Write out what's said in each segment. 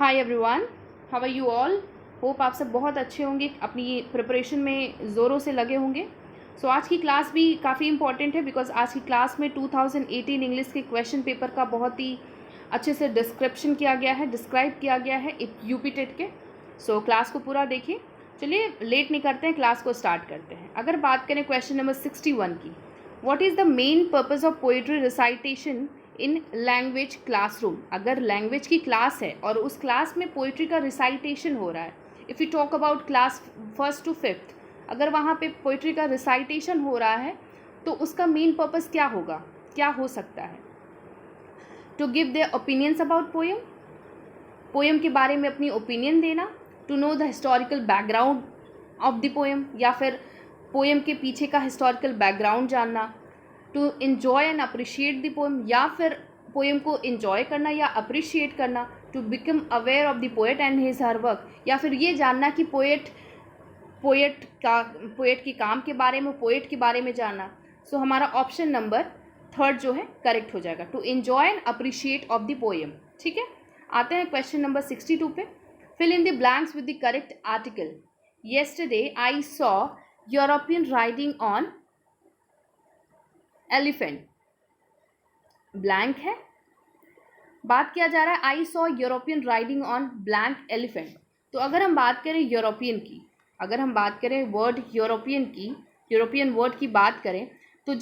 Hi everyone, how are you all. Hope आप सब बहुत अच्छे होंगे, अपनी प्रिपरेशन में ज़ोरों से लगे होंगे। सो आज की क्लास भी काफ़ी इंपॉर्टेंट है बिकॉज आज की क्लास में 2018 इंग्लिश के क्वेश्चन पेपर का बहुत ही अच्छे से डिस्क्रिप्शन किया गया है, डिस्क्राइब किया गया है यूपी टेट के। सो क्लास को पूरा देखिए। चलिए लेट नहीं करते हैं, क्लास को स्टार्ट करते हैं। अगर बात करें क्वेश्चन नंबर 61 की, what is the main purpose of poetry recitation in language classroom. अगर लैंग्वेज की क्लास है और उस क्लास में पोइट्री का रिसाइटेशन हो रहा है, if you talk about class 1st to 5th, अगर वहाँ पे पोइट्री का रिसाइटेशन हो रहा है तो उसका मेन पर्पस क्या होगा, क्या हो सकता है? To give their opinions about poem, poem के बारे में अपनी ओपिनियन देना। To know the historical background of the poem, या फिर पोएम के पीछे का हिस्टोरिकल बैकग्राउंड जानना। To enjoy and appreciate the poem, या फिर पोएम को इन्जॉय करना या अप्रिशिएट करना। To become aware of the poet and his her work, या फिर ये जानना कि पोएट के काम के बारे में, पोएट के बारे में जानना। सो हमारा ऑप्शन नंबर 3 जो है करेक्ट हो जाएगा, to enjoy and appreciate of the poem. ठीक है, आते हैं क्वेश्चन नंबर 62 पे। Fill in the blanks with the correct article. Yesterday I saw European riding on elephant. Blank है, बात किया जा रहा है I saw European riding on blank elephant. तो अगर हम बात करें यूरोपियन की, अगर हम बात करें वर्ड यूरोपियन की, यूरोपियन वर्ड की बात करें, तो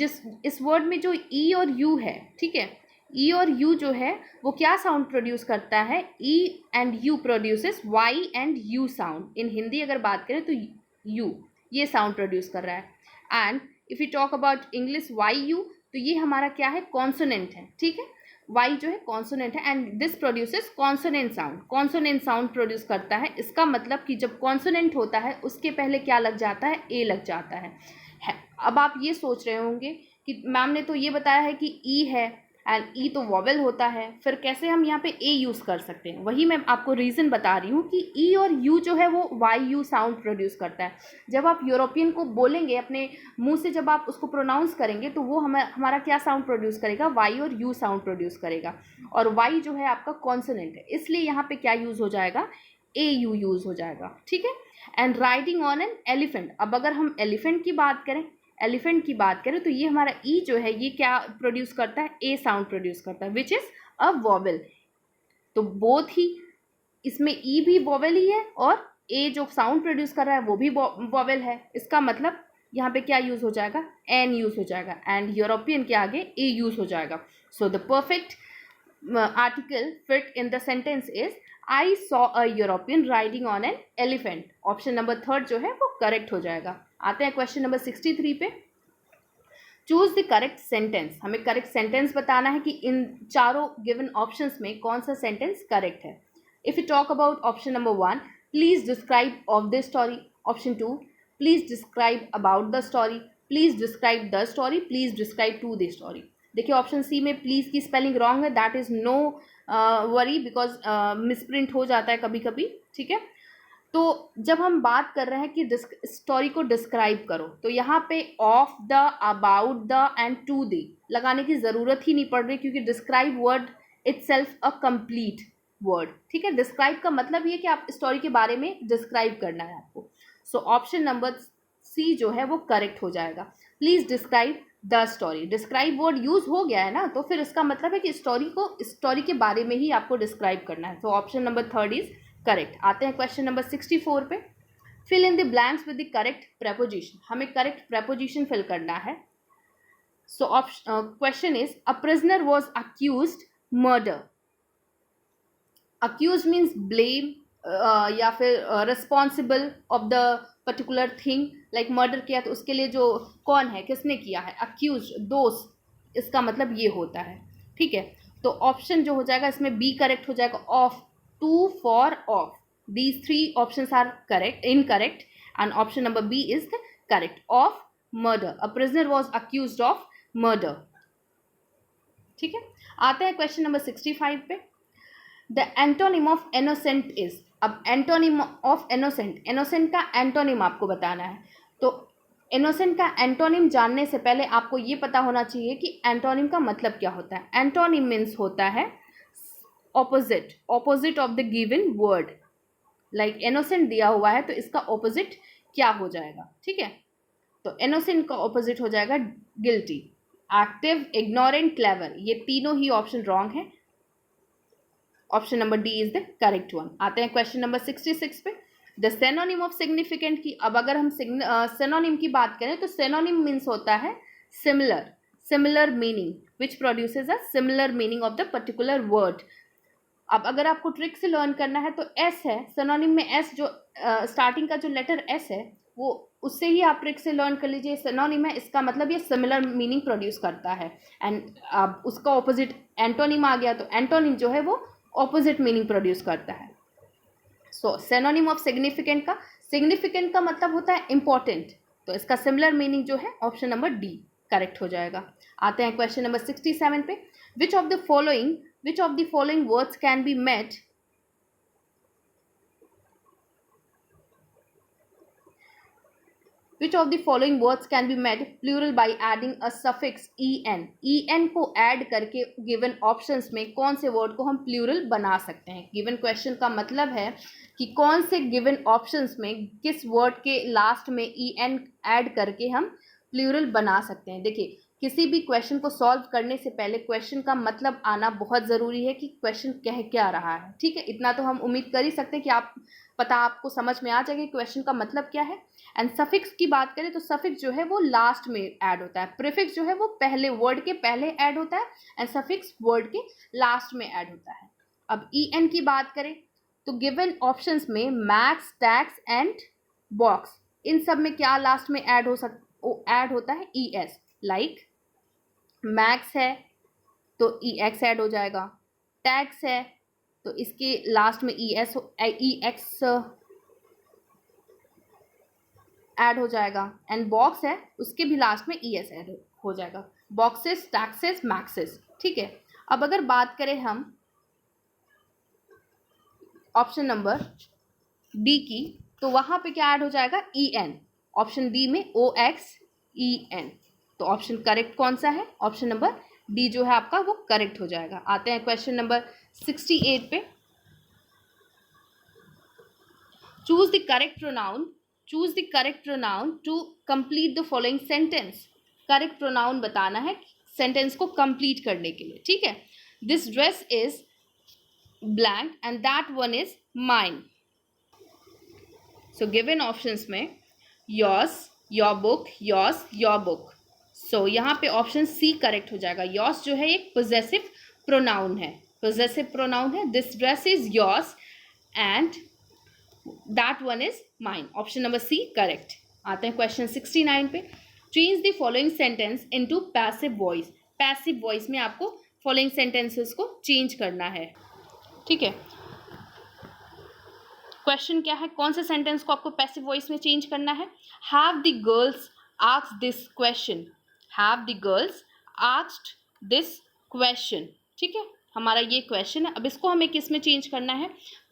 इस वर्ड में जो ई और यू है, ठीक है, ई और यू जो है वो क्या साउंड प्रोड्यूस करता है? E and U produces Y and U sound. In Hindi अगर बात करें तो यू ये साउंड प्रोड्यूस कर रहा है। And if you talk about English why you, तो ये हमारा क्या है? कॉन्सोनेंट है। ठीक है, वाई जो है कॉन्सोनेंट है and this produces consonant sound. Consonant sound produce करता है। इसका मतलब कि जब कॉन्सोनेंट होता है उसके पहले क्या लग जाता है? ए लग जाता है। अब आप ये सोच रहे होंगे कि मैम ने तो ये बताया है कि ई है एंड ई तो वॉवेल होता है, फिर कैसे हम यहाँ पे ए यूज़ कर सकते हैं? वही मैं आपको रीज़न बता रही हूँ कि ई और यू जो है वो वाई यू साउंड प्रोड्यूस करता है। जब आप यूरोपियन को बोलेंगे अपने मुंह से, जब आप उसको प्रोनाउंस करेंगे तो वो हमारा क्या साउंड प्रोड्यूस करेगा? वाई और यू साउंड प्रोड्यूस करेगा। और वाई जो है आपका कॉन्सोनेंट है, इसलिए यहाँ पे क्या यूज़ हो जाएगा? ए यू यूज़ हो जाएगा। ठीक है, and riding on an elephant. अब अगर हम एलिफेंट की बात करें, एलिफेंट की बात करें, तो ये हमारा ई जो है ये क्या प्रोड्यूस करता है? ए साउंड प्रोड्यूस करता है, विच इज़ अ वॉवेल। तो बोथ ही, इसमें ई भी वॉवेल ही है और ए जो साउंड प्रोड्यूस कर रहा है वो भी वॉवेल है। इसका मतलब यहाँ पे क्या यूज़ हो जाएगा? एन यूज़ हो जाएगा एंड यूरोपियन के आगे ए यूज़ हो जाएगा। So the perfect article fit in the sentence is I saw a European riding on an elephant. Option number 3 जो है वो करेक्ट हो जाएगा। आते हैं क्वेश्चन नंबर 63 पे। Choose the correct sentence. हमें करेक्ट सेंटेंस बताना है कि इन चारों गिवन ऑप्शंस में कौन सा सेंटेंस करेक्ट है। If you talk about option number 1, please describe of the story. Option 2, please describe about the story. Please describe the story. Please describe to the story. देखिए option C में please की spelling wrong है, that is no worry because misprint हो जाता है कभी कभी। ठीक है, तो जब हम बात कर रहे हैं कि स्टोरी को डिस्क्राइब करो, तो यहाँ पे of the, about the and to the लगाने की ज़रूरत ही नहीं पड़ रही, क्योंकि describe word itself a complete word. ठीक है, डिस्क्राइब का मतलब ये कि आप स्टोरी के बारे में डिस्क्राइब करना है आपको। सो ऑप्शन नंबर सी जो है वो करेक्ट हो जाएगा। Please describe the story. Describe word use हो गया है ना, तो फिर इसका मतलब है कि स्टोरी के बारे में ही आपको डिस्क्राइब करना है। तो ऑप्शन नंबर 3 इज करेक्ट। आते हैं क्वेश्चन नंबर 64 पे। Fill in the blanks with the correct preposition. हमें करेक्ट प्रेपोजिशन फिल करना है। So question is a prisoner was accused murder. Accuse means blame या फिर responsible of the particular thing, like murder किया तो उसके लिए जो कौन है, किसने किया है, अक्यूज, दोस्त, इसका मतलब ये होता है। ठीक है, तो ऑप्शन जो हो जाएगा इसमें बी करेक्ट हो जाएगा, of, to, for, of. These 3 options are correct, incorrect, and option number B is the correct, of murder. A prisoner was accused of murder. ठीक है, आते हैं क्वेश्चन नंबर 65 पे। The antonym of innocent is. अब antonym of innocent, innocent का antonym आपको बताना है। तो इनोसेंट का एंटोनिम जानने से पहले आपको ये पता होना चाहिए कि एंटोनिम का मतलब क्या होता है। एंटोनिम मीन्स होता है opposite of the given word, like innocent दिया हुआ है तो इसका ऑपोजिट क्या हो जाएगा, ठीक है। तो इनोसेंट का ऑपोजिट हो जाएगा गिल्टी। एक्टिव, इग्नोरेंट, क्लेवर, ये तीनों ही ऑप्शन रॉन्ग है। Option number D is the correct one. आते हैं क्वेश्चन नंबर 66 पे, द सिनोनिम ऑफ सिग्निफिकेंट की। अब अगर हम सिनोनिम की बात करें तो सिनोनिम मीन्स होता है similar meaning which produces a similar meaning of the particular word. अब अगर आपको ट्रिक से लर्न करना है तो एस है सिनोनिम में, एस जो स्टार्टिंग का जो लेटर एस है वो उससे ही आप ट्रिक से लर्न कर लीजिए। सिनोनिम है, इसका मतलब ये सिमिलर मीनिंग प्रोड्यूस करता है। एंड अब उसका ऑपोजिट एंटोनिम आ गया तो एंटोनिम जो है वो ऑपोजिट मीनिंग प्रोड्यूस करता है। सो सिनोनिम ऑफ सिग्निफिकेंट का मतलब होता है इंपॉर्टेंट, तो इसका सिमिलर मीनिंग जो है ऑप्शन नंबर डी करेक्ट हो जाएगा। आते हैं क्वेश्चन नंबर 67 पे, which of the following words can be met Which of the following words can be made plural by adding a suffix en? en को add करके given options में कौन से word को हम plural बना सकते हैं। given question का मतलब है कि कौन से given options में किस word के last में en ऐड करके हम plural बना सकते हैं। देखिए, किसी भी क्वेश्चन को सॉल्व करने से पहले क्वेश्चन का मतलब आना बहुत ज़रूरी है कि क्वेश्चन कह क्या रहा है, ठीक है। इतना तो हम उम्मीद कर ही सकते हैं कि आपको समझ में आ जाएगा क्वेश्चन का मतलब क्या है। एंड सफिक्स की बात करें तो सफिक्स जो है वो लास्ट में ऐड होता है, प्रीफिक्स जो है वो पहले वर्ड के पहले ऐड होता है एंड सफिक्स वर्ड के लास्ट में ऐड होता है। अब en की बात करें तो गिवन ऑप्शंस में मैक्स, टैक्स एंड बॉक्स, इन सब में क्या लास्ट में ऐड होता है es। लाइक मैक्स है तो ex ऐड हो जाएगा, टैक्स है तो इसके लास्ट में ex ऐड हो जाएगा, एंड बॉक्स है उसके भी लास्ट में es ऐड हो जाएगा। बॉक्सेस, टैक्सेस, मैक्सेस, ठीक है। अब अगर बात करें हम ऑप्शन नंबर डी की तो वहां पे क्या ऐड हो जाएगा en, ऑप्शन डी में ox en, तो ऑप्शन करेक्ट कौन सा है, ऑप्शन नंबर डी जो है आपका वो करेक्ट हो जाएगा। आते हैं क्वेश्चन नंबर 68 पे, choose the correct pronoun to complete the following sentence. Correct pronoun बताना है सेंटेंस को कंप्लीट करने के लिए, ठीक है। This dress is blank and that one is mine. So given options में yours, your book, yours, your book. So यहाँ पे ऑप्शन सी करेक्ट हो जाएगा। योर्स जो है एक पोजेसिव प्रोनाउन है, this dress is yours and that one is mine, option number C correct. आते हैं क्वेश्चन 69 पे, change the following sentence into passive voice. Passive voice में आपको फॉलोइंग सेंटेंसेस को चेंज करना है, ठीक है। क्वेश्चन क्या है, कौन से सेंटेंस को आपको पैसिव वॉइस में चेंज करना है। Have the girls asked this question, have the girls asked this question, ठीक है। हमारा ये क्वेश्चन है, अब इसको हमें किस में चेंज करना है,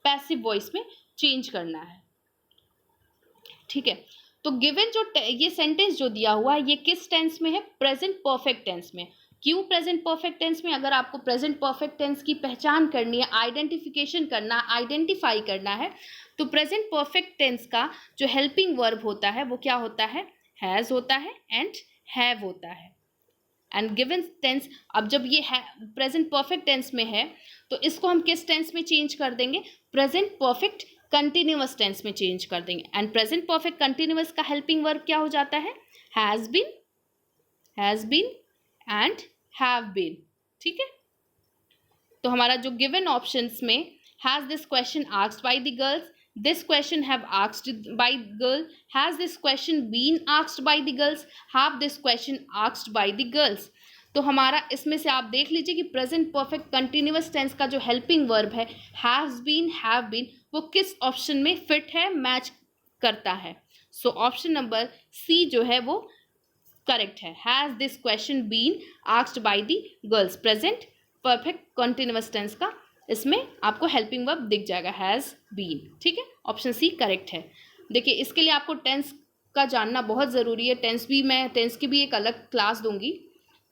पैसिव वॉइस में चेंज करना है, ठीक है। तो गिवन जो ये सेंटेंस जो दिया हुआ है ये किस टेंस में है, प्रेजेंट परफेक्ट टेंस में। क्यों प्रेजेंट परफेक्ट टेंस में, अगर आपको प्रेजेंट परफेक्ट टेंस की पहचान करनी है, आइडेंटिफाई करना है तो प्रेजेंट परफेक्ट टेंस का जो हेल्पिंग वर्ब होता है वो क्या होता है, हैज़ होता है एंड हैव होता है। एंड गिवन टेंस, अब जब ये प्रेजेंट परफेक्ट टेंस में है तो इसको हम किस टेंस में चेंज कर देंगे, प्रेजेंट परफेक्ट कंटिन्यूअस टेंस में चेंज कर देंगे। एंड प्रेजेंट परफेक्ट कंटिन्यूअस का हेल्पिंग वर्ब क्या हो जाता है, has been and have been, ठीक है। तो हमारा जो गिवन ऑप्शंस में, has this question asked by the girls, this question have asked by girl, has this question been asked by the girls, have this question asked by the girls। तो हमारा इसमें से आप देख लीजिए कि प्रेजेंट परफेक्ट कंटिन्यूअस टेंस का जो हेल्पिंग वर्ब है हैज बीन, हैव बीन, वो किस ऑप्शन में फिट है, मैच करता है। सो ऑप्शन नंबर सी जो है वो करेक्ट है, has this question been asked by the girls, present perfect continuous tense का इसमें आपको हेल्पिंग वर्ब दिख जाएगा, हैज़ बीन, ठीक है। ऑप्शन सी करेक्ट है। देखिए, इसके लिए आपको टेंस का जानना बहुत ज़रूरी है। मैं टेंस की भी एक अलग क्लास दूंगी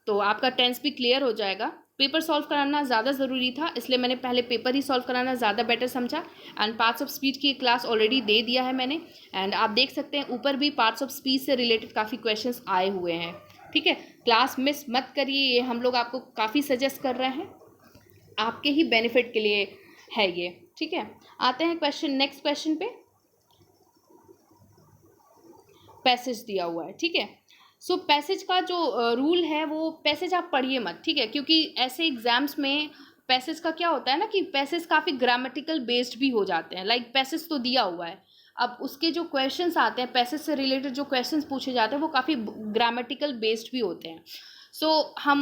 तो आपका टेंस भी क्लियर हो जाएगा। पेपर सॉल्व कराना ज़्यादा ज़रूरी था, इसलिए मैंने पहले पेपर ही सॉल्व कराना ज़्यादा बेटर समझा। एंड पार्ट्स ऑफ स्पीच की क्लास ऑलरेडी दे दिया है मैंने, एंड आप देख सकते हैं ऊपर भी पार्ट्स ऑफ स्पीच से रिलेटेड काफ़ी क्वेश्चंस आए हुए हैं। ठीक है, क्लास मिस मत करिए, ये हम लोग आपको काफ़ी सजेस्ट कर रहे हैं, आपके ही बेनिफिट के लिए है ये। ठीक है, आते हैं नेक्स्ट क्वेश्चन पे। पैसेज दिया हुआ है, ठीक है। सो पैसेज का जो रूल है, वो पैसेज आप पढ़िए मत, ठीक है, क्योंकि ऐसे एग्जाम्स में पैसेज का क्या होता है ना कि पैसेज काफ़ी ग्रामेटिकल बेस्ड भी हो जाते हैं। लाइक पैसेज तो दिया हुआ है, अब उसके जो क्वेश्चंस आते हैं, पैसेज से रिलेटेड जो क्वेश्चंस पूछे जाते हैं वो काफ़ी ग्रामेटिकल बेस्ड भी होते हैं। सो हम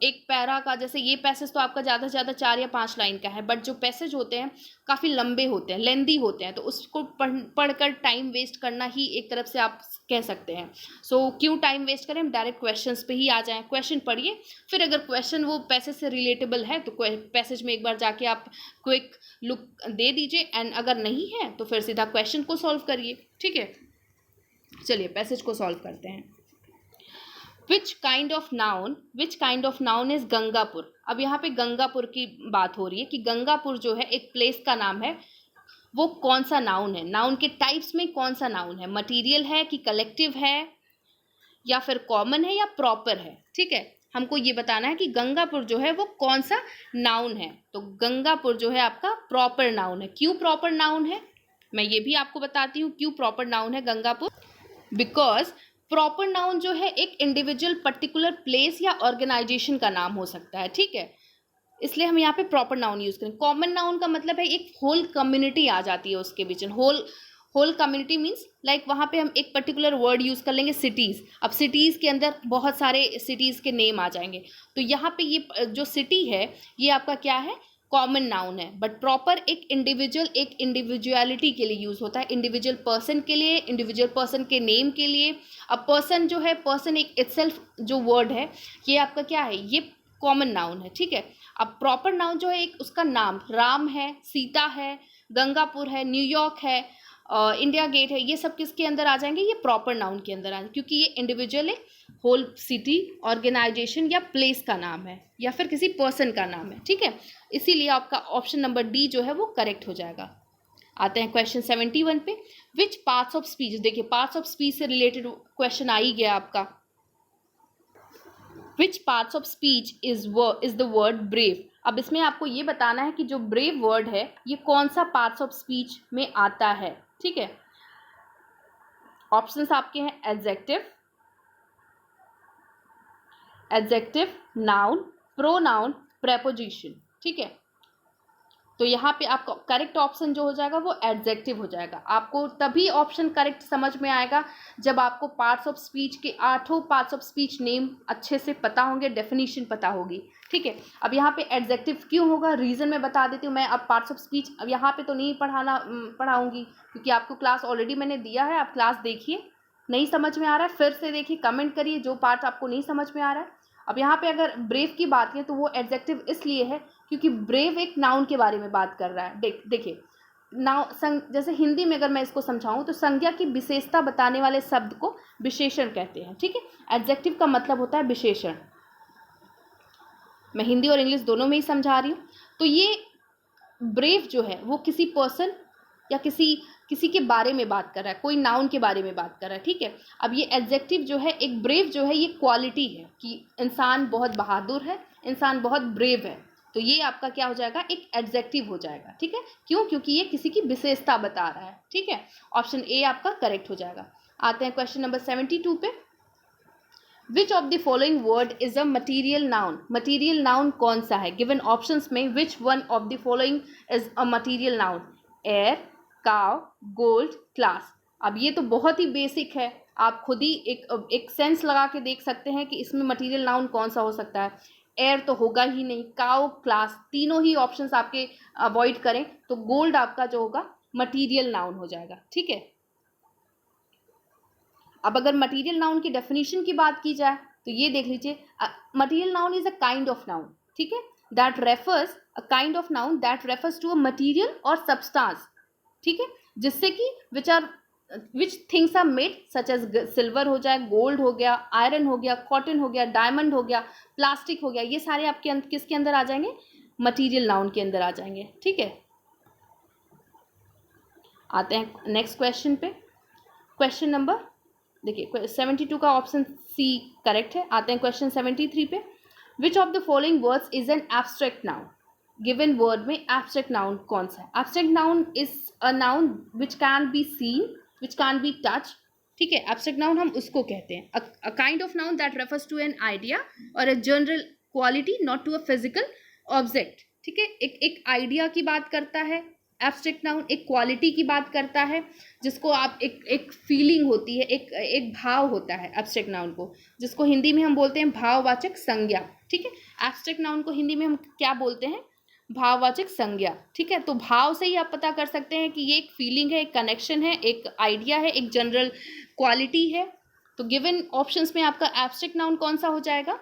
एक पैरा का, जैसे ये पैसेज तो आपका ज़्यादा से ज़्यादा 4 या 5 लाइन का है, बट जो पैसेज होते हैं काफ़ी लंबे होते हैं, लेंदी होते हैं, तो उसको पढ़कर टाइम वेस्ट करना ही एक तरफ से आप कह सकते हैं। सो क्यों टाइम वेस्ट करें, हम डायरेक्ट क्वेश्चंस पे ही आ जाएं। क्वेश्चन पढ़िए, फिर अगर क्वेश्चन वो पैसेज से रिलेटेबल है तो पैसेज में एक बार जाके आप क्विक लुक दे दीजिए, एंड अगर नहीं है तो फिर सीधा क्वेश्चन को सॉल्व करिए। ठीक है, चलिए पैसेज को सॉल्व करते हैं। Which kind of noun is Gangapur. अब यहाँ पे गंगापुर की बात हो रही है कि गंगापुर जो है एक प्लेस का नाम है, वो कौन सा नाउन है, नाउन के टाइप्स में कौन सा नाउन है, मटीरियल है कि कलेक्टिव है या फिर कॉमन है या प्रॉपर है। ठीक है, हमको ये बताना है कि गंगापुर जो है वो कौन सा नाउन है। तो गंगापुर जो है आपका प्रॉपर नाउन है। क्यों प्रॉपर नाउन है, मैं ये भी आपको बताती हूँ क्यों प्रॉपर नाउन है गंगापुर। बिकॉज प्रॉपर नाउन जो है एक इंडिविजुअल पर्टिकुलर प्लेस या ऑर्गेनाइजेशन का नाम हो सकता है। ठीक है, इसलिए हम यहाँ पे प्रॉपर नाउन यूज करें। कॉमन नाउन का मतलब है एक होल कम्युनिटी आ जाती है उसके बीच में। होल कम्युनिटी मीन्स लाइक वहाँ पे हम एक पर्टिकुलर वर्ड यूज कर लेंगे, सिटीज़। अब सिटीज़ के अंदर बहुत सारे सिटीज़ के नेम आ जाएंगे, तो यहाँ पे ये जो सिटी है ये आपका क्या है, कॉमन नाउन है। बट प्रॉपर एक इंडिविजुअलिटी के लिए यूज होता है, इंडिविजुअल पर्सन के लिए, इंडिविजुअल पर्सन के नेम के लिए। अब पर्सन जो है, पर्सन एक इटसेल्फ जो वर्ड है, ये आपका क्या है, ये कॉमन नाउन है। ठीक है, अब प्रॉपर नाउन जो है एक उसका नाम, राम है, सीता है, गंगापुर है, न्यूयॉर्क है, इंडिया गेट है, ये सब किसके अंदर आ जाएंगे, ये प्रॉपर नाउन के अंदर आएंगे, क्योंकि ये इंडिविजुअल एक होल सिटी, ऑर्गेनाइजेशन या प्लेस का नाम है या फिर किसी पर्सन का नाम है। ठीक है, इसीलिए आपका ऑप्शन नंबर डी जो है वो करेक्ट हो जाएगा। आते हैं क्वेश्चन 71 पे। विच पार्ट्स ऑफ स्पीच, देखिए पार्ट्स ऑफ स्पीच से रिलेटेड क्वेश्चन आ ही गया आपका। Which parts of speech is the word brave. अब इसमें आपको ये बताना है कि जो ब्रेव वर्ड है ये कौन सा पार्ट्स ऑफ स्पीच में आता है। ठीक है, ऑप्शंस आपके हैं एडजेक्टिव, नाउन, प्रोनाउन, प्रेपोजिशन। ठीक है, तो यहाँ पे आपका करेक्ट ऑप्शन जो हो जाएगा वो एडजेक्टिव हो जाएगा। आपको तभी ऑप्शन करेक्ट समझ में आएगा जब आपको पार्ट्स ऑफ स्पीच के 8 पार्ट्स ऑफ स्पीच नेम अच्छे से पता होंगे, डेफिनेशन पता होगी। ठीक है, अब यहाँ पे एडजेक्टिव क्यों होगा, रीज़न मैं बता देती हूँ। मैं अब पार्ट्स ऑफ स्पीच अब यहाँ पे तो नहीं पढ़ाऊँगी, क्योंकि आपको क्लास ऑलरेडी मैंने दिया है। आप क्लास देखिए, नहीं समझ में आ रहा है फिर से देखिए, कमेंट करिए जो पार्ट आपको नहीं समझ में आ रहा है। अब यहाँ पे अगर ब्रेव की बात करें तो वो एडजेक्टिव इसलिए है क्योंकि ब्रेव एक नाउन के बारे में बात कर रहा है। देखिए जैसे हिंदी में अगर मैं इसको समझाऊं तो संज्ञा की विशेषता बताने वाले शब्द को विशेषण कहते हैं। ठीक है, एडजेक्टिव का मतलब होता है विशेषण। मैं हिंदी और इंग्लिश दोनों में ही समझा रही हूँ। तो ये ब्रेव जो है वो किसी पर्सन या किसी के बारे में बात कर रहा है, कोई नाउन के बारे में बात कर रहा है। ठीक है, अब ये एडजेक्टिव जो है, एक ब्रेव जो है ये क्वालिटी है कि इंसान बहुत बहादुर है, इंसान बहुत ब्रेव है, तो ये आपका क्या हो जाएगा, एक एडजेक्टिव हो जाएगा। ठीक है, क्यों, क्योंकि ये किसी की विशेषता बता रहा है। ठीक है, ऑप्शन ए आपका करेक्ट हो जाएगा। आते हैं क्वेश्चन नंबर 72 पे। Which of the following word is a material noun. Material noun कौन सा है, गिवन ऑप्शंस में which one of the following is a material noun. Air, काव, गोल्ड, क्लास। अब ये तो बहुत ही बेसिक है, आप खुद ही एक सेंस लगा के देख सकते हैं कि इसमें मटीरियल नाउन कौन सा हो सकता है। एयर तो होगा ही नहीं, काव, क्लास, तीनों ही ऑप्शंस आपके अवॉइड करें, तो गोल्ड आपका जो होगा मटीरियल नाउन हो जाएगा। ठीक है, अब अगर मटीरियल नाउन की डेफिनेशन की बात की जाए तो ये देख लीजिए, material noun is a kind of noun. ठीक है, that refers a kind of noun that refers to a material और सब्सटेंस। ठीक है, जिससे कि which are which things are made such as silver हो जाए, गोल्ड हो गया, आयरन हो गया, कॉटन हो गया, डायमंड हो गया, प्लास्टिक हो गया, ये सारे आपके किसके अंदर आ जाएंगे, मटीरियल नाउन के अंदर आ जाएंगे। ठीक है, आते हैं नेक्स्ट क्वेश्चन पे। क्वेश्चन नंबर देखिए 72 का ऑप्शन सी करेक्ट है। आते हैं क्वेश्चन 73 पे। Which of the following words is an abstract noun? Given word में एब्स्ट्रैक्ट नाउन कौन सा है? Abstract noun is a noun which can be seen, which can be touch. ठीक है, एब्स्ट्रैक्ट नाउन हम उसको कहते हैं, a kind of noun that refers to an idea और a general quality, not to a physical object. ठीक है, एक आइडिया की बात करता है एब्स्ट्रैक्ट नाउन, एक क्वालिटी की बात करता है जिसको आप एक फीलिंग होती है, एक भाव होता है एब्स्ट्रैक्ट नाउन को, जिसको हिंदी में हम बोलते हैं भाववाचक संज्ञा। ठीक है, एब्स्ट्रैक्ट नाउन को हिंदी में हम क्या बोलते हैं? भाववाचक संज्ञा। ठीक है, तो भाव से ही आप पता कर सकते हैं कि ये एक फीलिंग है, एक कनेक्शन है, एक आइडिया है, एक जनरल क्वालिटी है। तो गिवन ऑप्शंस में आपका एब्स्ट्रैक्ट नाउन कौन सा हो जाएगा?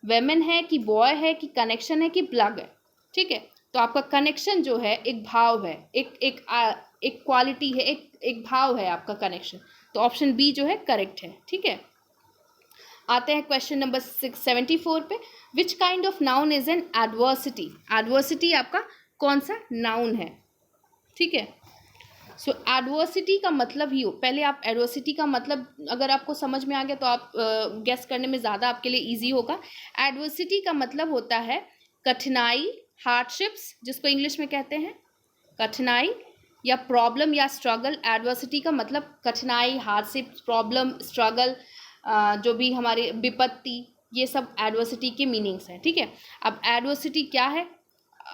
वेमेन है कि बॉय है कि कनेक्शन है कि प्लग है? ठीक है, तो आपका कनेक्शन जो है एक भाव है, एक क्वालिटी है, एक भाव है आपका कनेक्शन। तो ऑप्शन बी जो है करेक्ट है। ठीक है, आते हैं क्वेश्चन नंबर 74 पे। Which kind of noun is an adversity? Adversity आपका कौन सा नाउन है? ठीक है, सो एडवर्सिटी का मतलब ही हो, पहले आप एडवर्सिटी का मतलब अगर आपको समझ में आ गया तो आप गेस करने में ज़्यादा आपके लिए ईजी होगा। एडवर्सिटी का मतलब होता है कठिनाई, हार्डशिप्स जिसको इंग्लिश में कहते हैं, कठिनाई या प्रॉब्लम या स्ट्रगल। एडवर्सिटी का मतलब कठिनाई, हार्डशिप, प्रॉब्लम, स्ट्रगल, जो भी हमारे विपत्ति, ये सब एडवर्सिटी के मीनिंग्स हैं। ठीक है, अब एडवर्सिटी क्या है?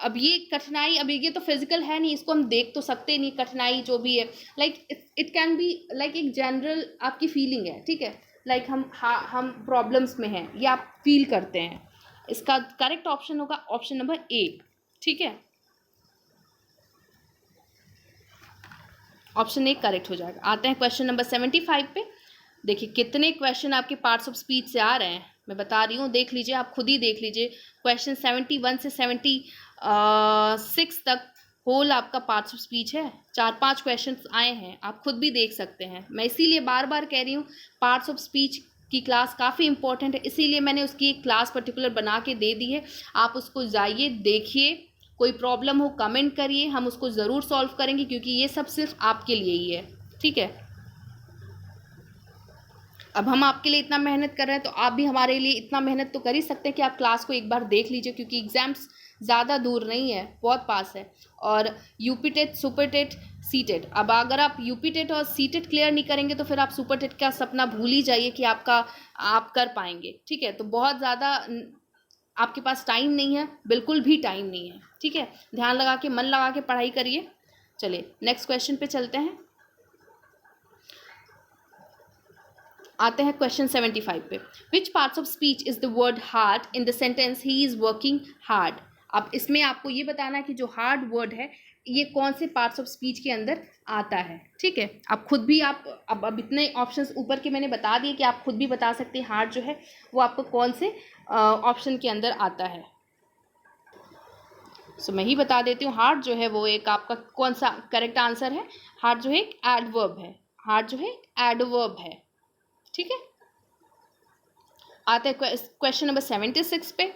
अब ये कठिनाई, अब ये तो फिजिकल है नहीं, इसको हम देख तो सकते नहीं, कठिनाई जो भी है, like it can be like एक जनरल आपकी फीलिंग है। ठीक है, लाइक हम प्रॉब्लम्स में हैं, ये आप फील करते हैं। इसका करेक्ट ऑप्शन होगा ऑप्शन नंबर ए। ठीक है, ऑप्शन ए करेक्ट हो जाएगा। आते हैं क्वेश्चन नंबर 75 पे। देखिए कितने क्वेश्चन आपके पार्ट्स ऑफ स्पीच से आ रहे हैं, मैं बता रही हूँ, देख लीजिए, आप खुद ही देख लीजिए। क्वेश्चन 71 से 76 तक होल आपका पार्ट्स ऑफ स्पीच है। 4-5 क्वेश्चन आए हैं, आप खुद भी देख सकते हैं। मैं इसीलिए बार बार कह रही हूँ पार्ट्स ऑफ स्पीच की क्लास काफ़ी इंपॉर्टेंट है, इसीलिए मैंने उसकी एक क्लास पर्टिकुलर बना के दे दी है। आप उसको जाइए, देखिए, कोई प्रॉब्लम हो कमेंट करिए, हम उसको ज़रूर सॉल्व करेंगे, क्योंकि ये सब सिर्फ आपके लिए ही है। ठीक है, अब हम आपके लिए इतना मेहनत कर रहे हैं तो आप भी हमारे लिए इतना मेहनत तो कर ही सकते हैं कि आप क्लास को एक बार देख लीजिए, क्योंकि एग्ज़ाम्स ज़्यादा दूर नहीं है, बहुत पास है। और UP TET, super TET, C TET, अब अगर आप यूपी टेट और सी टेट क्लियर नहीं करेंगे तो फिर आप सुपर टेट का सपना भूल ही जाइए कि आप कर पाएंगे। ठीक है, तो बहुत ज़्यादा आपके पास टाइम नहीं है, बिल्कुल भी टाइम नहीं है। ठीक है, ध्यान लगा के, मन लगा के पढ़ाई करिए। चलिए नेक्स्ट क्वेश्चन पे चलते हैं। आते हैं क्वेश्चन 75 पे। Which parts of speech is the word hard in the sentence he is working hard? अब इसमें आपको ये बताना है कि जो हार्ड वर्ड है ये कौन से पार्ट्स ऑफ स्पीच के अंदर आता है। ठीक है, आप खुद भी आप अब इतने ऑप्शंस ऊपर के मैंने बता दिए कि आप खुद भी बता सकते हैं हार्ड जो है वो आपको कौन से ऑप्शन के अंदर आता है। सो मैं ही बता देती हूँ, हार्ड जो है वो एक आपका कौन सा करेक्ट आंसर है? हार्ड जो है एक एडवर्ब है, हार्ड जो है एडवर्ब है। ठीक है, आते हैं क्वेश्चन नंबर 76 पे।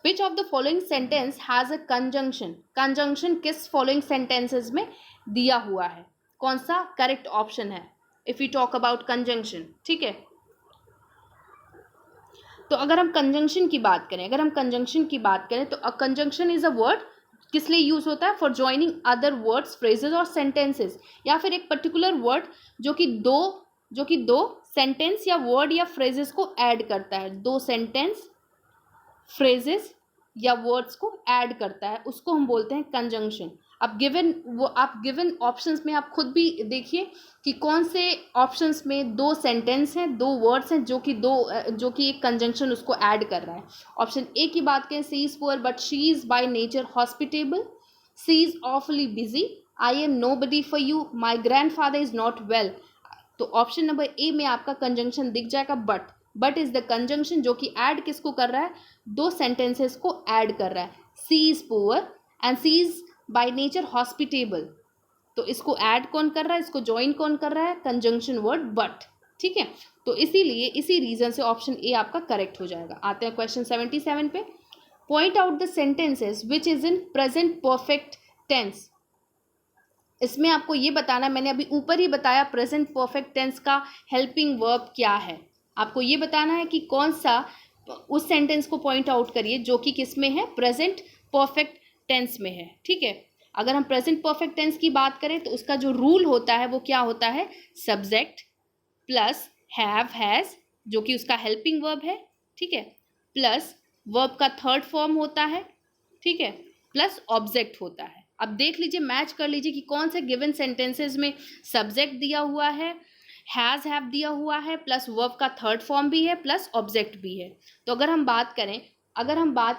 Which of the following sentence has a conjunction? Conjunction किस फॉलोइंग सेंटेंसेस में दिया हुआ है? कौन सा करेक्ट ऑप्शन है if you talk about conjunction? ठीक है, तो अगर हम कंजंक्शन की बात करें तो a conjunction is a word किस लिए यूज होता है? For joining other words, phrases और सेंटेंसेस, या फिर एक पर्टिकुलर वर्ड जो कि दो सेंटेंस या वर्ड या फ्रेजेस को ऐड करता है, दो सेंटेंस, फ्रेजेस या वर्ड्स को ऐड करता है, उसको हम बोलते हैं कंजंक्शन। अब गिवन ऑप्शंस में आप खुद भी देखिए कि कौन से ऑप्शंस में दो सेंटेंस हैं, दो वर्ड्स हैं जो कि एक कंजंक्शन उसको ऐड कर रहा है। ऑप्शन ए की बात करें, she is poor but she is by nature hospitable, she is awfully busy, I am nobody for you, my grandfather is not well. तो ऑप्शन नंबर ए में आपका कंजंक्शन दिख जाएगा बट इज द कंजंक्शन जो कि add किसको कर रहा है? दो सेंटेंसेस को ऐड कर रहा है। She is poor and she is by nature hospitable. तो इसको ऐड कौन कर रहा है, इसको ज्वाइन कौन कर रहा है, कंजंक्शन वर्ड बट, ठीक है। तो इसीलिए इसी रीजन से ऑप्शन ए आपका करेक्ट हो जाएगा। आते हैं क्वेश्चन 77 पे। Point out the sentences which is in present perfect tense. इसमें आपको ये बताना, मैंने अभी ऊपर ही बताया प्रेजेंट परफेक्ट टेंस का हेल्पिंग वर्ब क्या है। आपको ये बताना है कि कौन सा, उस सेंटेंस को पॉइंट आउट करिए जो कि किस में है, प्रेजेंट परफेक्ट टेंस में है, ठीक है। अगर हम प्रेजेंट परफेक्ट टेंस की बात करें तो उसका जो रूल होता है वो क्या होता है, सब्जेक्ट प्लस हैव हैज जो कि उसका हेल्पिंग वर्ब है, ठीक है, प्लस वर्ब का थर्ड फॉर्म होता है, ठीक है, प्लस ऑब्जेक्ट होता है। अब देख लीजिए, मैच कर लीजिए कि कौन से गिवन सेंटेंसेस में सब्जेक्ट दिया हुआ है, हैज़ हैव दिया हुआ है, प्लस वर्ब का थर्ड फॉर्म भी है, प्लस ऑब्जेक्ट भी है। तो अगर हम बात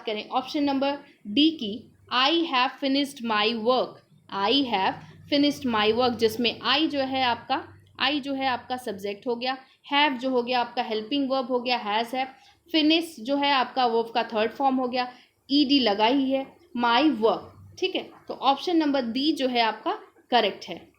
करें ऑप्शन नंबर डी की, I have finished my work, I have finished my work, जिसमें आई जो है आपका सब्जेक्ट हो गया, हैव जो हो गया आपका हेल्पिंग वर्ब हो गया, हैज़ हैव, फिनिश जो है आपका वर्ब का थर्ड फॉर्म हो गया, ईडी लगा ही है, माई वर्क, ठीक है। तो ऑप्शन नंबर डी जो है आपका करेक्ट है।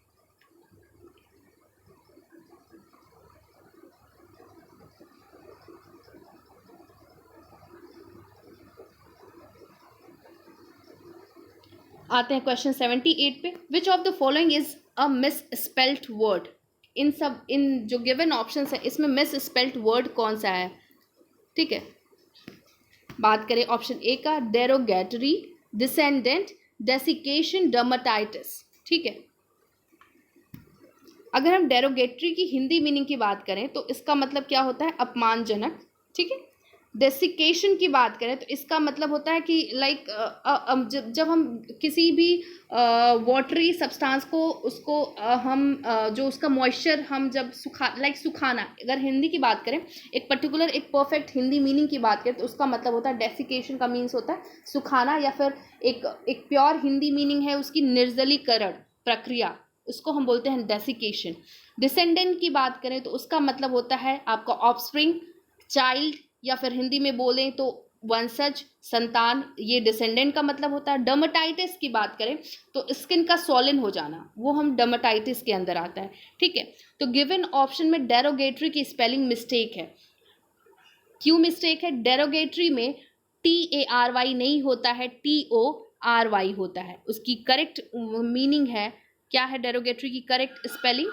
आते हैं क्वेश्चन 78 पे। Which of the following is a misspelt word. इन जो गिवन ऑप्शन है इसमें मिस स्पेल्ट वर्ड कौन सा है, ठीक है। बात करें ऑप्शन ए का, डेरोगेटरी, डिसेंडेंट, डेसिकेशन, डर्माटाइटिस, ठीक है। अगर हम डेरोगेटरी की हिंदी मीनिंग की बात करें तो इसका मतलब क्या होता है, अपमानजनक, ठीक है। डेसिकेशन की बात करें तो इसका मतलब होता है कि लाइक जब हम किसी भी वाटरी सब्सटेंस को उसको जो उसका मॉइस्चर हम जब सुखाना, अगर हिंदी की बात करें, एक पर्टिकुलर एक परफेक्ट हिंदी मीनिंग की बात करें तो उसका मतलब होता है डेसिकेशन का मीन्स होता है सुखाना, या फिर एक प्योर हिंदी मीनिंग है उसकी निर्जलीकरण प्रक्रिया, उसको हम बोलते हैं डेसिकेशन। डिसेंडेंट की बात करें तो उसका मतलब होता है आपका ऑफस्प्रिंग, चाइल्ड, या फिर हिंदी में बोलें तो वंशज, संतान, ये डिसेंडेंट का मतलब होता है। डर्माटाइटिस की बात करें तो स्किन का सॉलिन हो जाना, वो हम डर्माटाइटिस के अंदर आता है, ठीक है। तो गिवन ऑप्शन में डेरोगेटरी की स्पेलिंग मिस्टेक है। क्यों मिस्टेक है, डेरोगेटरी में TARY नहीं होता है, TORY होता है। उसकी करेक्ट मीनिंग है, क्या है डेरोगेटरी की करेक्ट स्पेलिंग,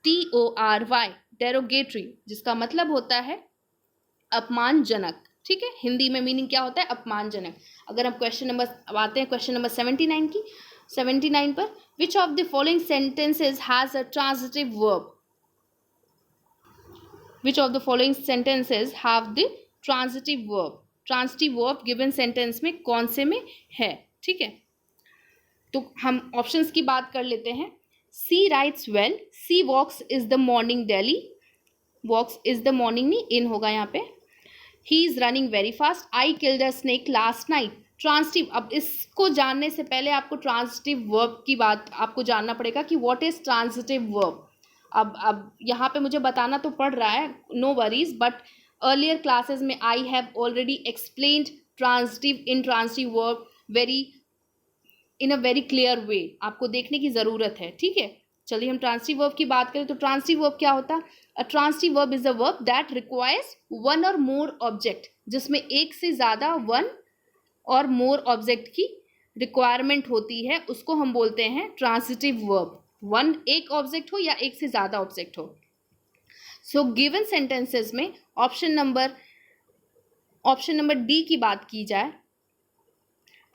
DEROGATORY, डेरोगेटरी, जिसका मतलब होता है अपमानजनक, ठीक है। हिंदी में मीनिंग क्या होता है, अपमानजनक। अगर हम आते हैं क्वेश्चन नंबर 79 की, 79 पर, विच of the following sentences has a transitive verb. Which of the following sentences have the transitive verb. Transitive verb given sentence में कौन से में है, ठीक है। तो हम ऑप्शंस की बात कर लेते हैं। She writes well, she walks is the morning daily, walks is the morning नहीं, इन होगा यहाँ पे। He is running very fast, I killed a snake last night. Transitive, अब इसको जानने से पहले आपको ट्रांजिटिव वर्ब की बात आपको जानना पड़ेगा कि व्हाट इज ट्रांजिटिव वर्ब। अब यहाँ पे मुझे बताना तो पड़ रहा है, no worries, but earlier classes में I have already explained transitive verb in a very clear way, आपको देखने की ज़रूरत है, ठीक है। चलिए हम ट्रांजिटिव वर्ब की बात करें तो ट्रांजिटिव वर्ब क्या होता है, अ transitive verb is a verb that requires one और मोर ऑब्जेक्ट, जिसमें एक से ज़्यादा वन और मोर ऑब्जेक्ट की रिक्वायरमेंट होती है, उसको हम बोलते हैं ट्रांजिटिव वर्ब। वन एक ऑब्जेक्ट हो या एक से ज़्यादा ऑब्जेक्ट हो। सो गिवन सेंटेंसेस में ऑप्शन नंबर डी की बात की जाए,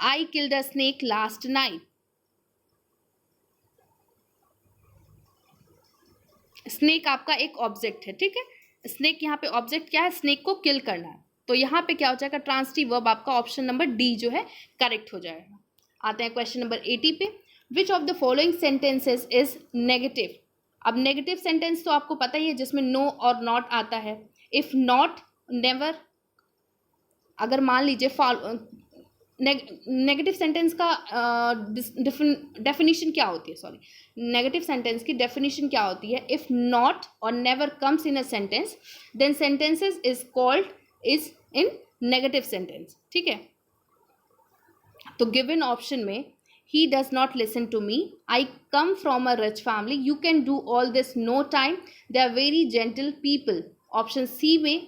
आई killed a snake last night. Snake आपका एक ऑब्जेक्ट है, ठीक है। स्नेक यहाँ पे ऑब्जेक्ट क्या है, स्नेक को किल करना है, तो यहाँ पे क्या हो जाएगा, ट्रांजिटिव वर्ब आपका ऑप्शन नंबर डी जो है करेक्ट हो जाएगा। आते हैं क्वेश्चन नंबर 80 पे। Which of the following sentences is negative. अब नेगेटिव सेंटेंस तो आपको पता ही है जिसमें नो और नॉट आता है। इफ नॉट, नेवर, अगर मान लीजिए नेगेटिव सेंटेंस का डेफिनेशन क्या होती है, सॉरी, नेगेटिव सेंटेंस की डेफिनेशन क्या होती है, इफ नॉट और never comes in a sentence then sentences is called in negative sentence, ठीक है। तो गिवन ऑप्शन में he does not listen to me, I come from a rich family, you can do all this, no time, they are very gentle people. Option C में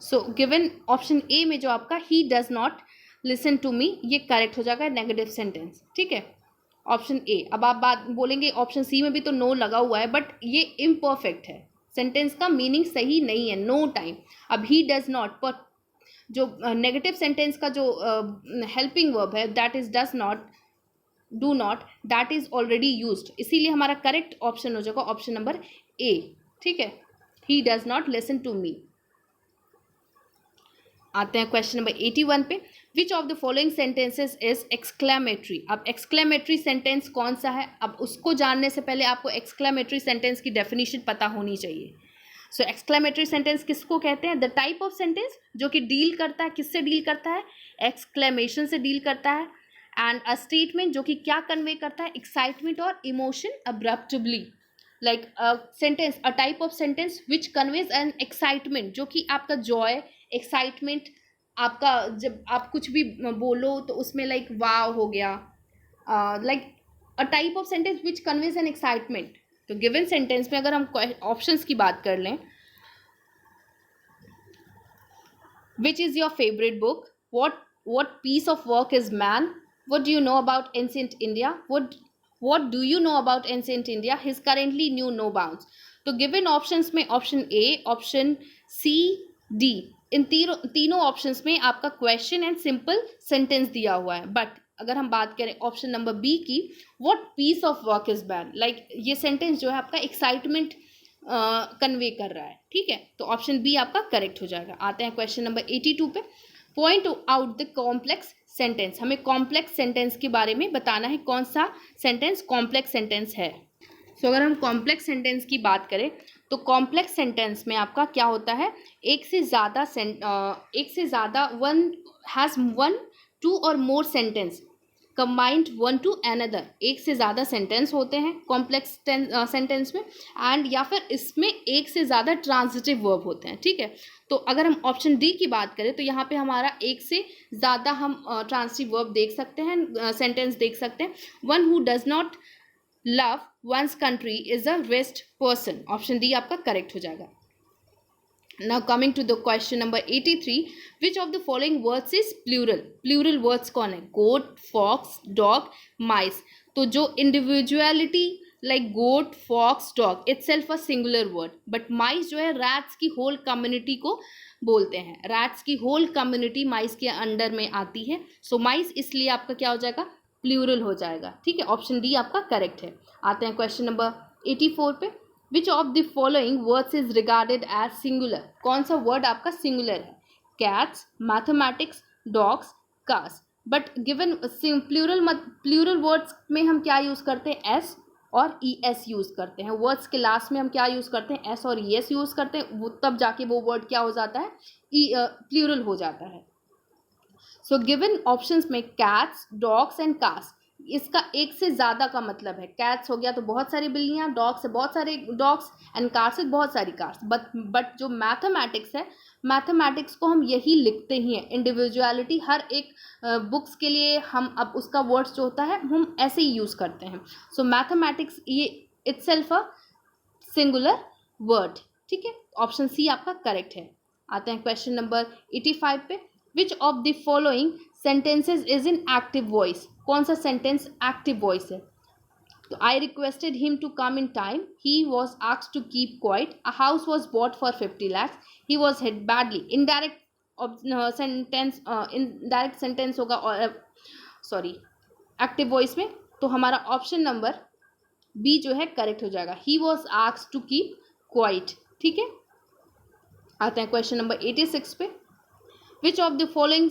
so given option A में जो आपका he does not listen to me, ये correct हो जाएगा negative sentence, ठीक है, option A. अब आप बात बोलेंगे ऑप्शन सी में भी तो नो लगा हुआ है, बट ये इम्परफेक्ट है, सेंटेंस का मीनिंग सही नहीं है, नो टाइम। अब ही डज नॉट, पर जो नेगेटिव सेंटेंस का जो हेल्पिंग वर्ब है that is does not, do not, that is already used, इसीलिए हमारा करेक्ट ऑप्शन हो जाएगा ऑप्शन नंबर ए, ठीक है, he does not listen to me. आते हैं क्वेश्चन नंबर 81 पे, which of the following sentences is exclamatory. अब एक्सक्लेमेटरी सेंटेंस कौन सा है, अब उसको जानने से पहले आपको एक्सक्लेमेटरी सेंटेंस की डेफिनेशन पता होनी चाहिए। सो एक्सक्लेमेटरी सेंटेंस किसको कहते हैं, द टाइप ऑफ सेंटेंस जो कि डील करता है, किससे डील करता है, एक्सक्लेमेशन से डील करता है, एंड अ स्टेटमेंट जो कि क्या कन्वे करता है, एक्साइटमेंट और emotion abruptly, like sentence, a type of sentence which conveys an excitement, जो कि आपका जॉय, एक्साइटमेंट, आपका जब आप कुछ भी बोलो तो उसमें लाइक वाव हो गया, like a type of sentence which conveys an excitement. तो गिवन सेंटेंस में अगर हम ऑप्शंस की बात कर लें, which is your favourite book, what piece of work is man, what do you know about ancient India, what do you know about ancient India, his currently knew no bounds। तो given options में option A, option C, D, इन तीनों ऑप्शंस में आपका question and simple sentence दिया हुआ है, बट अगर हम बात करें ऑप्शन नंबर बी की, what piece of work is ban, like ये सेंटेंस जो है आपका एक्साइटमेंट कन्वे कर रहा है, ठीक है, तो ऑप्शन बी आपका करेक्ट हो जाएगा। आते हैं क्वेश्चन नंबर 82 पे, point out the complex sentence, हमें कॉम्प्लेक्स सेंटेंस के बारे में बताना है, कौन सा सेंटेंस कॉम्प्लेक्स सेंटेंस है। सो अगर हम कॉम्प्लेक्स सेंटेंस की बात करें तो कॉम्प्लेक्स सेंटेंस में आपका क्या होता है, एक से ज़्यादा one has one two or more sentence combined one to another, एक से ज़्यादा सेंटेंस होते हैं कॉम्प्लेक्स सेंटेंस में, एंड या फिर इसमें एक से ज़्यादा ट्रांजिटिव वर्ब होते हैं, ठीक है। तो अगर हम ऑप्शन डी की बात करें तो यहाँ पे हमारा एक से ज़्यादा हम ट्रांजिटिव वर्ब देख सकते हैं, सेंटेंस देख सकते हैं। One who does not love one's country is a waste person, option D आपका करेक्ट हो जाएगा। Now coming to the question number 83, which of the following words is plural, plural words कौन है, goat, fox, dog, mice। तो जो individuality like goat, fox, dog itself a singular word, but mice जो है rats की whole community को बोलते हैं, rats की whole community mice के अंडर में आती है, so mice इसलिए आपका क्या हो जाएगा, प्लूरल हो जाएगा, ठीक है, ऑप्शन डी आपका करेक्ट है। आते हैं क्वेश्चन नंबर 84 पे, which of the following words is regarded as singular, कौन सा वर्ड आपका सिंगुलर है, cats, mathematics, dogs, cars, but given plural words में हम क्या यूज़ करते हैं, एस और ई एस यूज़ करते हैं, वर्ड्स के लास्ट में हम क्या यूज़ करते हैं, एस और ई एस यूज़ करते हैं, वो तब जाके वो वर्ड क्या हो जाता है, प्लूरल हो जाता है। सो गिवन ऑप्शंस में कैट्स, डॉग्स एंड कार्स, इसका एक से ज़्यादा का मतलब है, कैट्स हो गया तो बहुत सारी बिल्लियाँ, डॉग्स से बहुत सारे डॉग्स, एंड कार्स से बहुत सारी कार्स, बट जो मैथमेटिक्स है, मैथमेटिक्स को हम यही लिखते ही हैं, इंडिविजुअलिटी हर एक बुक्स के लिए हम अब उसका वर्ड्स जो होता है हम ऐसे ही यूज़ करते हैं। सो मैथमेटिक्स ये इटसेल्फ अ सिंगुलर वर्ड, ठीक है, ऑप्शन सी आपका करेक्ट है। आते हैं क्वेश्चन नंबर 85 पे, which of the following sentences is in active voice, कौन सा सेंटेंस एक्टिव वॉइस है, तो I requested him to come in time, he was asked to keep quiet, a house was bought for 50 lakhs, he was hit badly. Indirect sentence होगा, और sorry active voice में, तो हमारा option number B जो है correct हो जाएगा, he was asked to keep quiet, ठीक है। आते हैं क्वेश्चन नंबर 86 पे, which of the following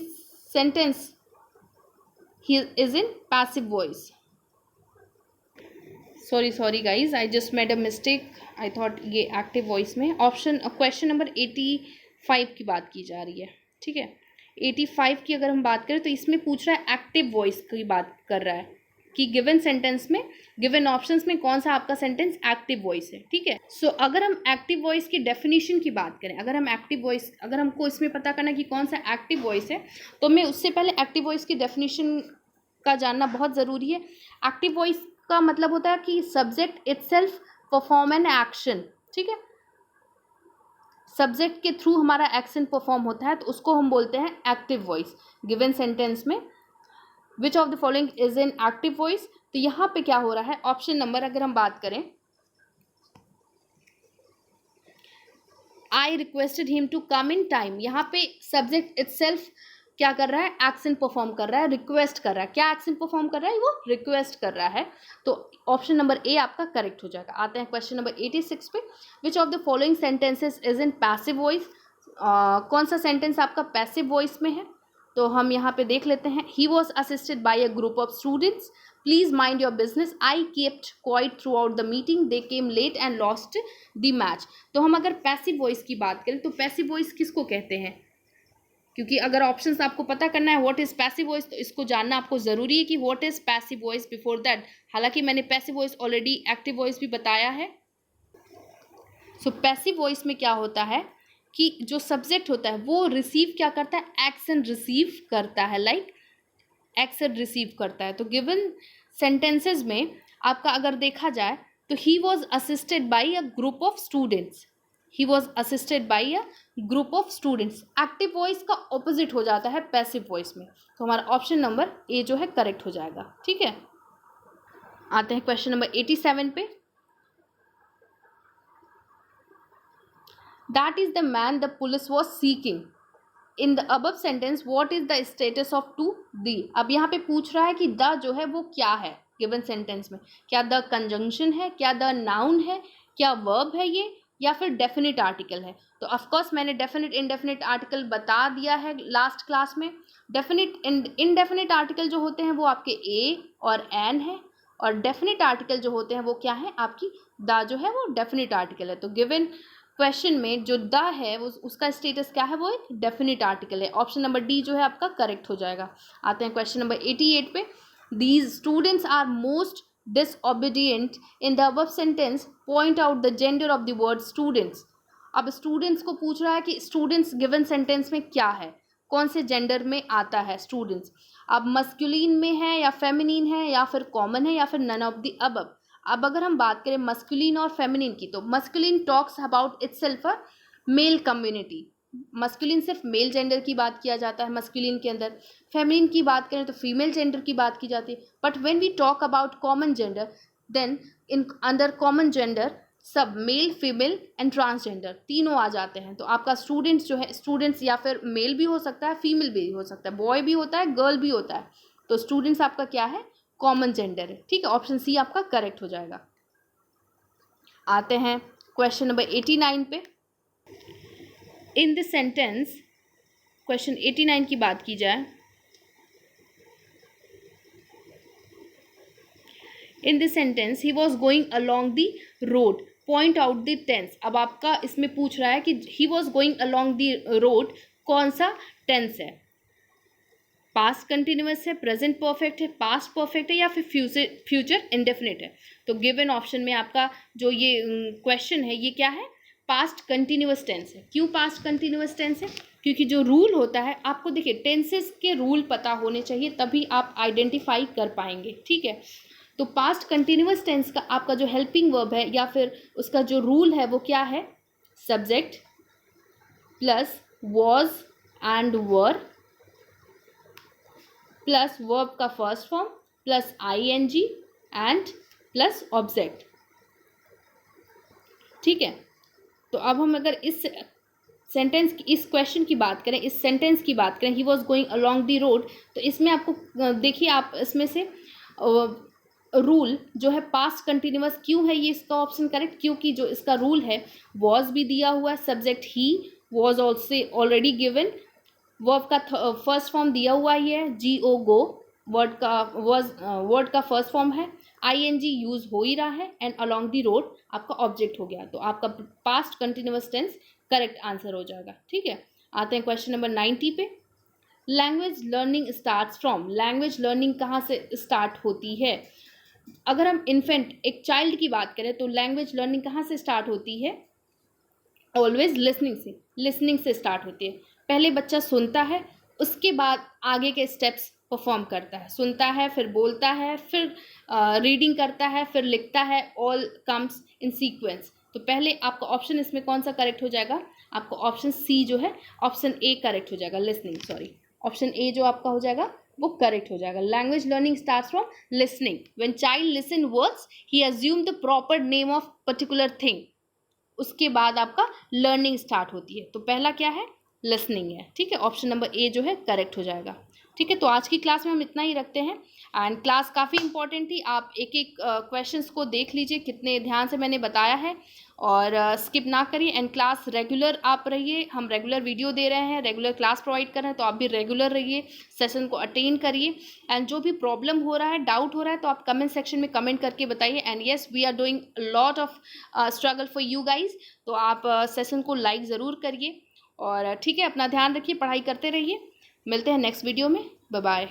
sentence he is in passive voice, sorry guys, I just made a mistake, I thought ये active voice में, ऑप्शन क्वेश्चन नंबर 85 की बात की जा रही है, ठीक है, 85 की अगर हम बात करें तो इसमें पूछ रहा है एक्टिव वॉइस की बात कर रहा है, कि गिवन सेंटेंस में, गिवन ऑप्शंस में कौन सा आपका सेंटेंस एक्टिव वॉइस है, ठीक है। सो अगर हम एक्टिव वॉइस की डेफिनेशन की बात करें, अगर हमको इसमें पता करना कि कौन सा एक्टिव वॉइस है, तो मैं उससे पहले एक्टिव वॉइस की डेफिनेशन का जानना बहुत ज़रूरी है। एक्टिव वॉइस का मतलब होता है कि subject itself perform an action, ठीक है। सब्जेक्ट के थ्रू हमारा एक्शन परफॉर्म होता है, तो उसको हम बोलते हैं एक्टिव वॉइस। गिवन सेंटेंस में विच of the following is in active voice, तो यहाँ पे क्या हो रहा है, ऑप्शन नंबर अगर हम बात करें, I requested him to come in time, यहाँ पे सब्जेक्ट इटसेल्फ क्या कर रहा है, एक्शन परफॉर्म कर रहा है, रिक्वेस्ट कर रहा है। क्या एक्शन परफॉर्म कर रहा है, वो रिक्वेस्ट कर रहा है। तो ऑप्शन नंबर ए आपका करेक्ट हो जाएगा। आते हैं क्वेश्चन नंबर 86 पे, which of the following sentences is in passive voice, कौन सा सेंटेंस आपका पैसिव वॉइस में है, तो हम यहाँ पे देख लेते हैं। He was assisted by a group of students, please mind your business, I kept quiet throughout the meeting, they came late and lost the match. तो हम अगर पैसिव वॉइस की बात करें तो पैसिव वॉइस किसको कहते हैं, क्योंकि अगर ऑप्शंस आपको पता करना है व्हाट इज पैसिव वॉइस, तो इसको जानना आपको ज़रूरी है कि what is passive voice before that. हालांकि मैंने passive voice already active voice भी बताया है। सो पैसिव वॉइस में क्या होता है कि जो सब्जेक्ट होता है वो रिसीव क्या करता है, एक्शन रिसीव करता है, लाइक एक्शन रिसीव करता है। तो गिवन सेंटेंसेस में आपका अगर देखा जाए तो ही was assisted by a group of students, he was assisted by a group of students. Active voice का ऑपोजिट हो जाता है पैसिव वॉइस में, तो हमारा ऑप्शन नंबर ए जो है करेक्ट हो जाएगा, ठीक है। आते हैं क्वेश्चन नंबर 87 पे, that is the man the police was seeking, in the above sentence what is the status of to the. अब यहाँ पे पूछ रहा है कि द जो है वो क्या है गिवन सेंटेंस में, क्या द कंजंक्शन है, क्या द नाउन है, क्या वर्ब है ये, या फिर डेफिनिट आर्टिकल है। तो ऑफकोर्स मैंने डेफिनिट इनडेफिनिट आर्टिकल बता दिया है लास्ट क्लास में। डेफिनिट इनडेफिनिट आर्टिकल जो होते हैं वो आपके ए और एन है, और डेफिनिट आर्टिकल जो होते हैं वो क्या है, आपकी द जो है वो डेफिनिट आर्टिकल है। तो गिवन क्वेश्चन में जो द है वो उसका स्टेटस क्या है, वो एक डेफिनिट आर्टिकल है। ऑप्शन नंबर डी जो है आपका करेक्ट हो जाएगा। आते हैं क्वेश्चन नंबर 88 पे, these students are most disobedient in the above sentence, point out the gender of the word students. अब स्टूडेंट्स को पूछ रहा है कि स्टूडेंट्स गिवन सेंटेंस में क्या है, कौन से जेंडर में आता है स्टूडेंट्स। अब मस्कुलिन में है या फेमिनिन है या फिर कॉमन है या फिर नन ऑफ द अबव। अब अगर हम बात करें मस्कुलिन और फेमिनिन की, तो masculine talks about itself a male community, masculine सिर्फ मेल जेंडर की बात किया जाता है मस्कुलिन के अंदर। फेमिनिन की बात करें तो फीमेल जेंडर की बात की जाती है। But when we talk about common gender, then in under common gender सब मेल, फीमेल एंड ट्रांसजेंडर तीनों आ जाते हैं। तो आपका स्टूडेंट्स जो है, स्टूडेंट्स या फिर मेल भी हो सकता है, फीमेल भी हो सकता है, बॉय भी होता है, गर्ल भी होता है। तो स्टूडेंट्स आपका क्या है, कॉमन जेंडर है, ठीक है। ऑप्शन सी आपका करेक्ट हो जाएगा। आते हैं क्वेश्चन नंबर 89 पे, इन दिस सेंटेंस, क्वेश्चन 89 की बात की जाए, in this sentence he was going along the road, point out the tense. अब आपका इसमें पूछ रहा है कि he was going along the road, कौन सा टेंस है, पास्ट कंटिन्यूअस है, प्रेजेंट परफेक्ट है, पास्ट परफेक्ट है, या फिर फ्यूचर इंडेफिनिट है। तो गिवन ऑप्शन में आपका जो ये क्वेश्चन है ये क्या है, पास्ट कंटिन्यूअस टेंस है। क्यों पास्ट कंटिन्यूअस टेंस है, क्योंकि जो रूल होता है, आपको देखिए टेंसेस के रूल पता होने चाहिए तभी आप आइडेंटिफाई कर पाएंगे, ठीक है। तो पास्ट कंटिन्यूअस टेंस का आपका जो हेल्पिंग वर्ब है या फिर उसका जो रूल है वो क्या है, subject plus was and were plus verb का first form plus ING and plus object, ठीक है। तो अब हम अगर इस सेंटेंस की, इस क्वेश्चन की बात करें, इस सेंटेंस की बात करें, ही was going along the road, तो इसमें आपको देखिए, आप इसमें से रूल जो है पास्ट कंटिन्यूअस क्यों है, ये इसका ऑप्शन करेक्ट, क्योंकि जो इसका रूल है वॉज भी दिया हुआ है, subject he was also already given, verb का फर्स्ट फॉर्म दिया हुआ ही है, GO गो, वर्ड का फर्स्ट फॉर्म है, ING यूज हो ही रहा है, एंड अलॉन्ग द रोड आपका ऑब्जेक्ट हो गया। तो आपका past continuous tense correct answer हो जाएगा, ठीक है। आते हैं क्वेश्चन नंबर 90 पे, language learning starts from, language learning कहाँ से स्टार्ट होती है? अगर हम इन्फेंट, एक चाइल्ड की बात करें तो लैंग्वेज लर्निंग कहाँ से स्टार्ट होती है? ऑलवेज लिसनिंग से, लिसनिंग से स्टार्ट होती है। पहले बच्चा सुनता है, उसके बाद आगे के स्टेप्स परफॉर्म करता है, सुनता है, फिर बोलता है, फिर रीडिंग करता है, फिर लिखता है, ऑल कम्स इन सीक्वेंस। तो पहले आपका ऑप्शन इसमें कौन सा करेक्ट हो जाएगा? आपका ऑप्शन सी जो है, ऑप्शन ए करेक्ट हो जाएगा, लिसनिंग, सॉरी, ऑप्शन ए जो आपका हो जाएगा वो करेक्ट हो जाएगा। Language learning starts from listening. When child listen words he assume the proper name of particular thing, उसके बाद आपका लर्निंग स्टार्ट होती है। तो पहला क्या है? लिसनिंग है, ठीक है, ऑप्शन नंबर ए जो है करेक्ट हो जाएगा। ठीक है, तो आज की क्लास में हम इतना ही रखते हैं। एंड क्लास काफ़ी इंपॉर्टेंट थी, आप एक एक क्वेश्चंस को देख लीजिए, कितने ध्यान से मैंने बताया है, और स्किप ना करिए। एंड क्लास रेगुलर आप रहिए, हम रेगुलर वीडियो दे रहे हैं, रेगुलर क्लास प्रोवाइड कर रहे हैं, तो आप भी रेगुलर रहिए, सेशन को अटेंड करिए। एंड जो भी प्रॉब्लम हो रहा है, डाउट हो रहा है, तो आप कमेंट सेक्शन में कमेंट करके बताइए। And yes, we are doing lot of struggle for you guys, तो आप सेशन को लाइक ज़रूर करिए। और ठीक है, अपना ध्यान रखिए, पढ़ाई करते रहिए। मिलते हैं नेक्स्ट वीडियो में, बाय बाय।